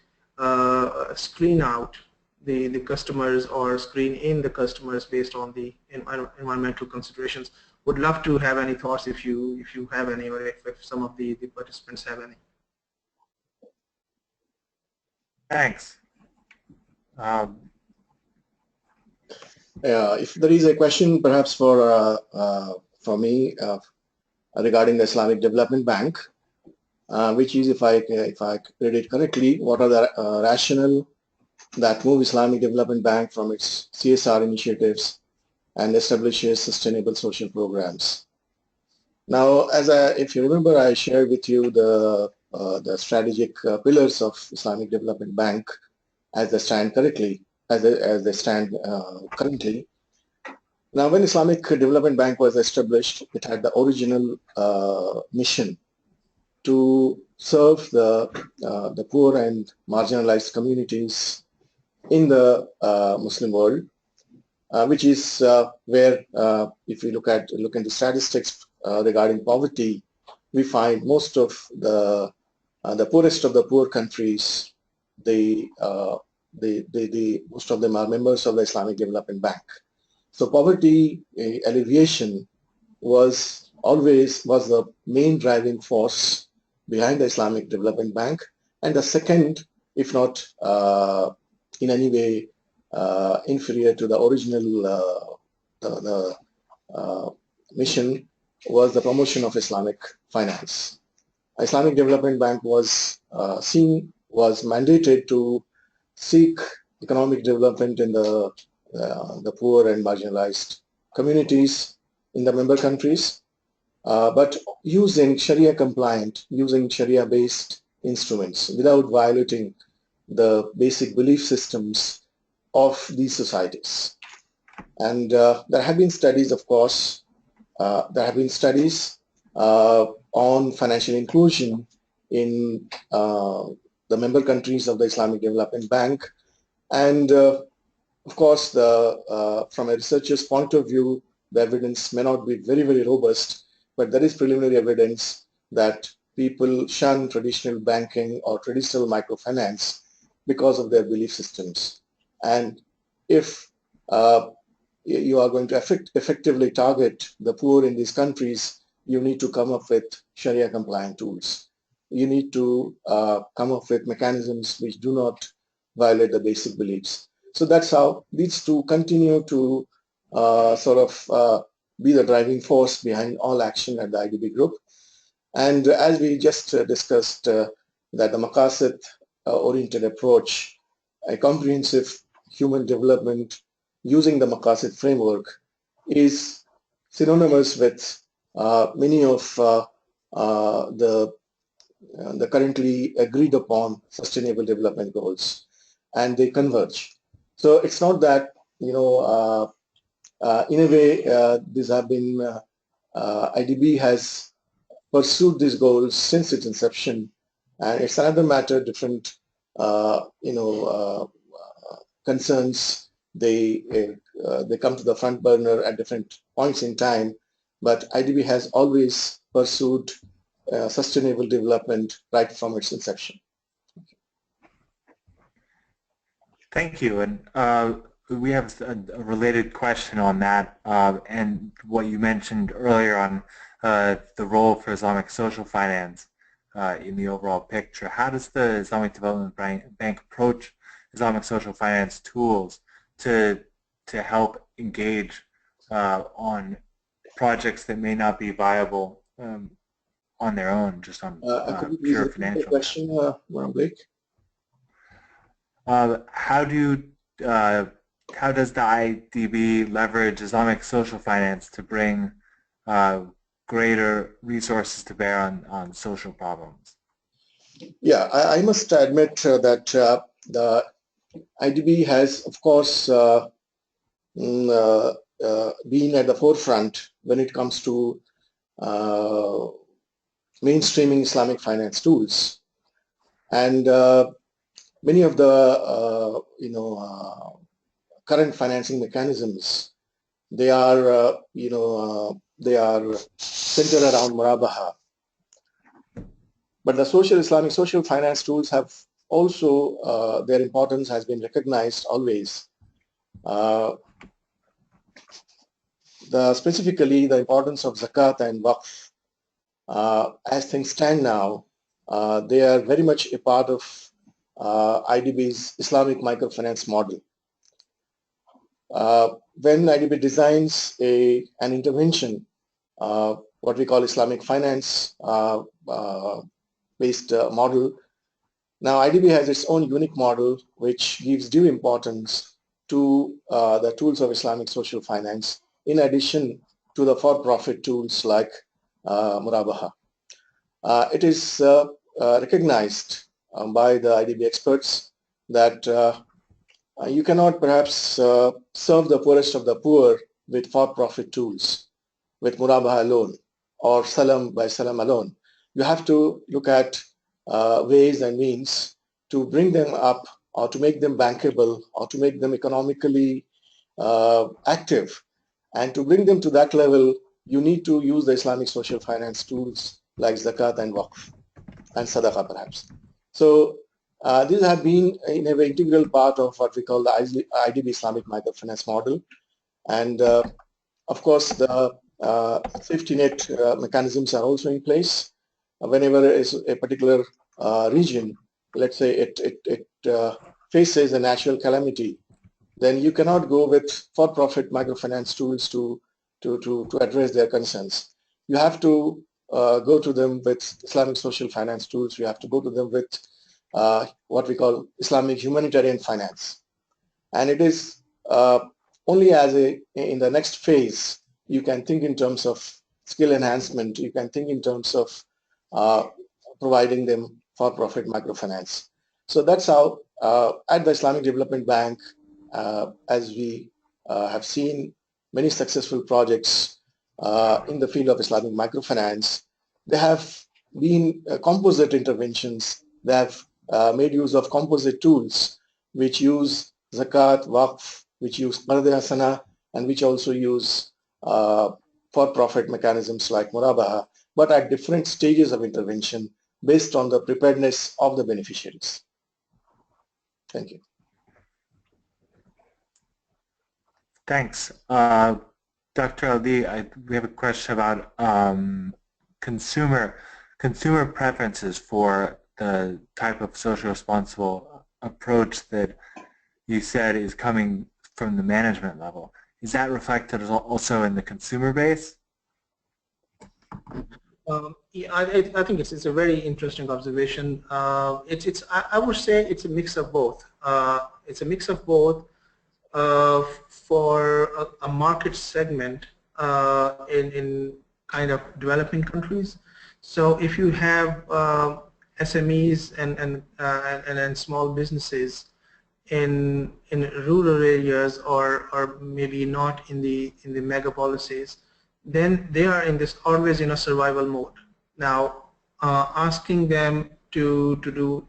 screen out the customers or screen in the customers based on the environmental considerations. Would love to have any thoughts if you have any, or if some of the participants have any. Thanks. If there is a question perhaps for me regarding the Islamic Development Bank, which is, if I read it correctly, what are the rationale that move Islamic Development Bank from its CSR initiatives and establishes sustainable social programs. Now, if you remember, I shared with you the strategic pillars of Islamic Development Bank as they stand currently. Now, when Islamic Development Bank was established, it had the original mission to serve the poor and marginalized communities in the Muslim world, which is where, if we look into statistics regarding poverty, we find most of the poorest of the poor countries, most of them are members of the Islamic Development Bank. So poverty alleviation was the main driving force behind the Islamic Development Bank, and the second, if not in any way inferior to the original mission, was the promotion of Islamic finance. Islamic Development Bank was mandated to seek economic development in the poor and marginalized communities in the member countries, but using Sharia-compliant, using Sharia-based instruments without violating the basic belief systems of these societies. And there have been studies, of course, on financial inclusion in the member countries of the Islamic Development Bank. And of course, from a researcher's point of view, the evidence may not be very, very robust, but there is preliminary evidence that people shun traditional banking or traditional microfinance because of their belief systems. And if you are going to effectively target the poor in these countries, you need to come up with Sharia-compliant tools. You need to come up with mechanisms which do not violate the basic beliefs. So that's how these two continue to be the driving force behind all action at the IDB group. And as we just discussed, that the Maqasid-oriented approach, a comprehensive human development using the Maqasid framework, is synonymous with many of the currently agreed upon sustainable development goals, and they converge. So it's not that, in a way, these have been, IDB has pursued these goals since its inception, and it's another matter, different, concerns, they come to the front burner at different points in time, but IDB has always pursued sustainable development right from its inception. Thank you. And we have a related question on that, and what you mentioned earlier on the role for Islamic social finance in the overall picture. How does the Islamic Development Bank approach Islamic social finance tools to help engage on projects that may not be viable on their own, just on pure financial? Question, Blake? How does the IDB leverage Islamic social finance to bring greater resources to bear on social problems? Yeah, I must admit that the IDB has, of course, been at the forefront when it comes to uh, mainstreaming Islamic finance tools. And many of the current financing mechanisms, they are they are centered around murabaha. But the Islamic social finance tools have also their importance has been recognized always. Specifically, the importance of zakat and waqf, as things stand now, they are very much a part of IDB's Islamic microfinance model. When IDB designs an intervention, what we call Islamic finance based model, now IDB has its own unique model which gives due importance to the tools of Islamic social finance in addition to the for-profit tools like murabaha. It is recognized by the IDB experts that you cannot perhaps serve the poorest of the poor with for-profit tools, with murabaha alone or salam by salam alone. You have to look at ways and means to bring them up or to make them bankable or to make them economically active. And to bring them to that level, you need to use the Islamic social finance tools like zakat and waqf and sadaqah perhaps. So these have been in a very integral part of what we call the IDB Islamic microfinance model. And of course, the safety net mechanisms are also in place. Whenever is a particular region, let's say it faces a natural calamity, then you cannot go with for-profit microfinance tools to address their concerns. You have to go to them with Islamic social finance tools. You have to go to them with what we call Islamic humanitarian finance. And it is only in the next phase, you can think in terms of skill enhancement. You can think in terms of providing them for-profit microfinance. So that's how at the Islamic Development Bank, as we have seen many successful projects in the field of Islamic microfinance, they have been composite interventions. They have made use of composite tools which use zakat, waqf, which use qard hasana, and which also use for-profit mechanisms like murabaha, but at different stages of intervention based on the preparedness of the beneficiaries. Thank you. Thanks. Dr. Ali, we have a question about consumer preferences for the type of social responsible approach that you said is coming from the management level. Is that reflected also in the consumer base? Yeah, I think it's a very interesting observation. I would say it's a mix of both. It's a mix of both for a market segment in kind of developing countries. So if you have SMEs and small businesses in rural areas or maybe not in the megapolises, then they are in this always in a survival mode. Now, asking them to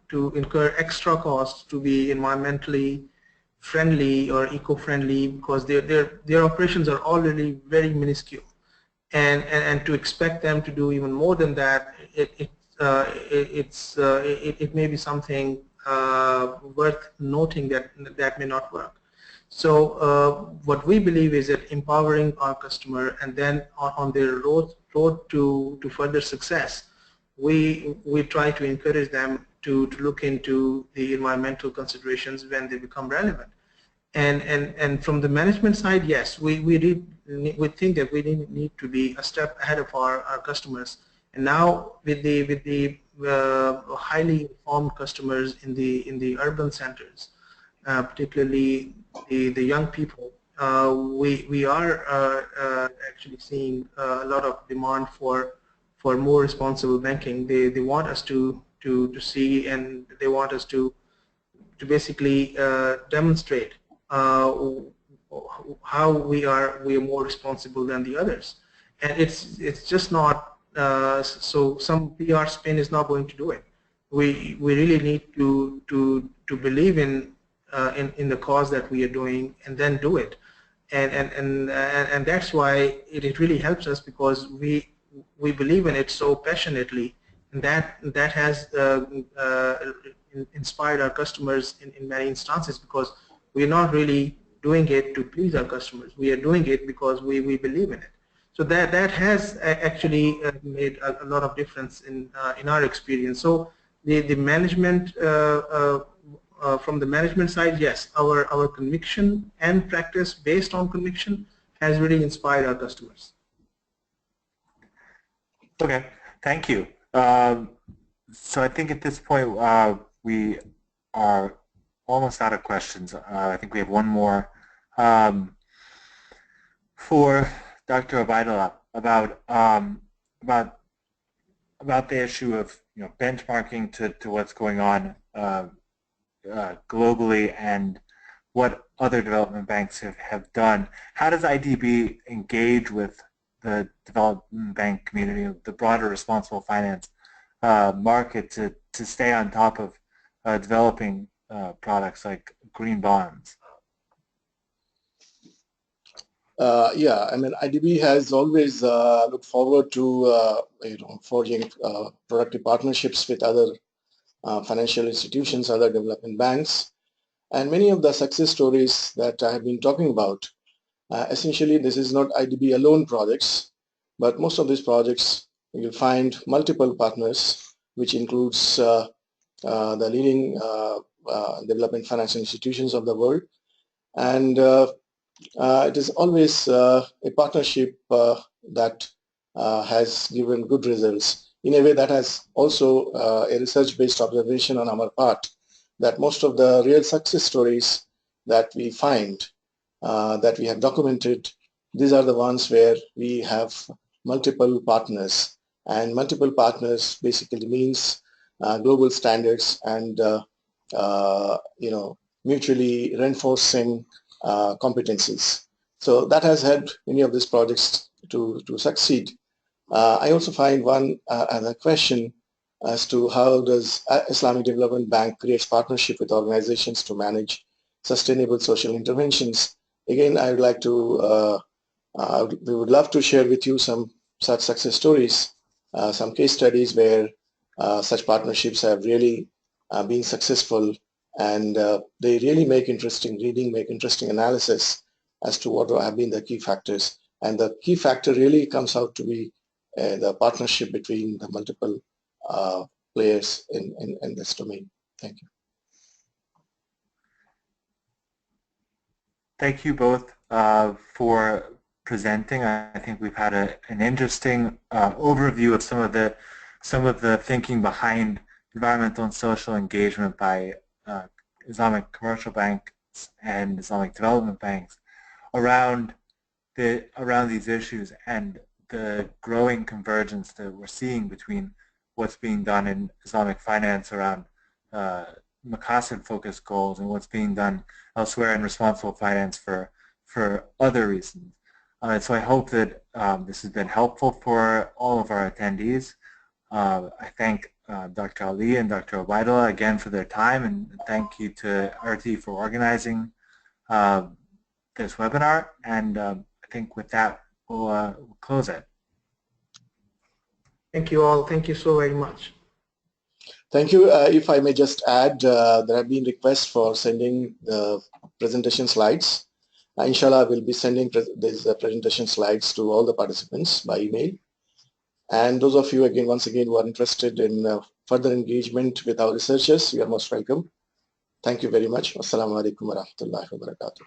incur extra costs to be environmentally friendly or eco-friendly because their operations are already very minuscule, and to expect them to do even more than that, it may be something worth noting that may not work. So what we believe is that empowering our customer and then on their road to further success, we try to encourage them to look into the environmental considerations when they become relevant. And from the management side, yes, we think that we need to be a step ahead of our customers. And now with the highly informed customers in the urban centers, particularly the young people, we are actually seeing a lot of demand for for more responsible banking. They want us to see, and they want us to basically demonstrate how we are more responsible than the others. And it's just not so some PR spin is not going to do it. We really need to believe in the cause that we are doing, and then do it. And that's why it really helps us, because we believe in it so passionately, and that has inspired our customers in many instances, because we're not really doing it to please our customers. We are doing it because we believe in it. So that has actually made a lot of difference in our experience. So the management, from the management side, yes, our conviction and practice based on conviction has really inspired our customers. Okay, thank you. So I think at this point we are almost out of questions. I think we have one more for Dr. Obaidullah about the issue of benchmarking to what's going on globally and what other development banks have done. How does IDB engage with the development bank community, the broader responsible finance market to stay on top of developing products like green bonds? Yeah, I mean, IDB has always looked forward to forging productive partnerships with other financial institutions, other development banks, and many of the success stories that I have been talking about. Essentially, this is not IDB alone projects, but most of these projects you'll find multiple partners, which includes the leading development financial institutions of the world, and it is always a partnership that has given good results. In a way, that has also a research-based observation on our part, that most of the real success stories that we find, that we have documented, these are the ones where we have multiple partners. And multiple partners basically means global standards and mutually reinforcing competencies. So that has helped many of these projects to succeed. I also find one other question as to how does Islamic Development Bank creates partnership with organizations to manage sustainable social interventions. Again, I would like to, we would love to share with you some such success stories, some case studies where such partnerships have really been successful, and they really make interesting reading, make interesting analysis as to what have been the key factors. And the key factor really comes out to be the partnership between the multiple players in this domain. Thank you. Thank you both for presenting. I think we've had an interesting overview of some of the thinking behind environmental and social engagement by Islamic commercial banks and Islamic development banks around these issues, and the growing convergence that we're seeing between what's being done in Islamic finance around Maqasid-focused goals and what's being done elsewhere in responsible finance for other reasons. So I hope that this has been helpful for all of our attendees. I thank Dr. Ali and Dr. Obaidullah again for their time, and thank you to RT for organizing this webinar. And I think with that, we'll close it. Thank you all. Thank you so very much. Thank you. If I may just add, there have been requests for sending the presentation slides. Inshallah, we'll be sending these presentation slides to all the participants by email. And those of you, again, once again, who are interested in further engagement with our researchers, you are most welcome. Thank you very much. Wassalamu alaikum wa rahmatullahi wa barakatuh.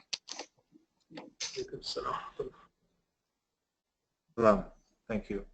Hello. Thank you.